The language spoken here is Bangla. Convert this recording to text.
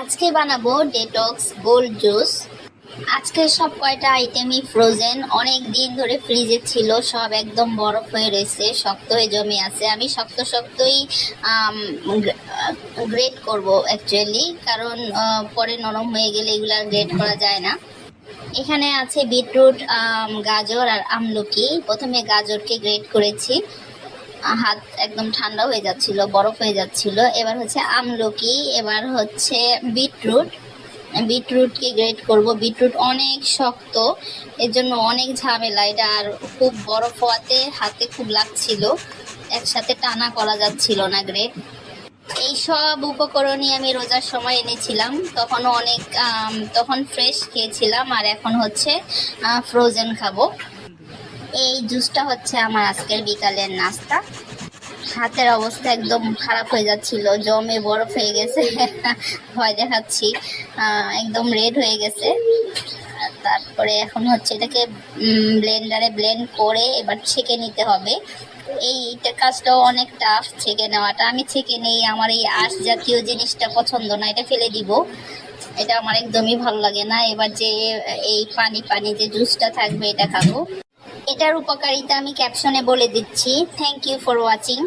আজকে বানাবো ডেটক্স গোল্ড জুস। আজকে সব কয়টা আইটেমই ফ্রোজেন, অনেক দিন ধরে ফ্রিজে ছিল, সব একদম বরফ হয়ে রয়েছে, শক্ত হয়ে জমে আছে। আমি শক্ত শক্তই গ্রেট করব অ্যাকচুয়ালি, কারণ পরে নরম হয়ে গেলে এগুলা গ্রেট করা যায় না। এখানে আছে বিটরুট, গাজর আর আমলকি। প্রথমে গাজরকে গ্রেট করেছি, হাত একদম ঠান্ডা হয়ে যাচ্ছিল, বরফ হয়ে যাচ্ছিল। এবার হচ্ছে আমলকি, এবার হচ্ছে বিটরুটকে গ্রেট করব। বিটরুট অনেক শক্ত, এর জন্য অনেক ঝামেলা এটা, আর খুব বরফ হওয়াতে হাতে খুব লাগছিল, একসাথে টানা করা যাচ্ছিল না গ্রেট। এই সব উপকরণই আমি রোজার সময় এনেছিলাম, তখনও অনেক তখন ফ্রেশ খেয়েছিলাম, আর এখন হচ্ছে ফ্রোজেন খাবো। এই জুসটা হচ্ছে আমার আজকের বিকালের নাস্তা। হাতের অবস্থা একদম খারাপ হয়ে যাচ্ছিল, জমে বরফ হয়ে গেছে ভয় দেখাচ্ছি, একদম রেড হয়ে গেছে। তারপরে এখন হচ্ছে এটাকে ব্লেন্ডারে ব্লেন্ড করে এবার ছেঁকে নিতে হবে। এইটা কাজটাও অনেক টাফ, ছেঁকে নেওয়াটা। আমি ছেঁকে নেই, আমার এই আঁশ জাতীয় জিনিসটা পছন্দ না, এটা ফেলে দিব, এটা আমার একদমই ভালো লাগে না। এবার যে এই পানি পানি যে জুসটা থাকবে এটা খাবো। এটার উপকারিতা আমি ক্যাপশনে বলে দিচ্ছি। Thank you for watching.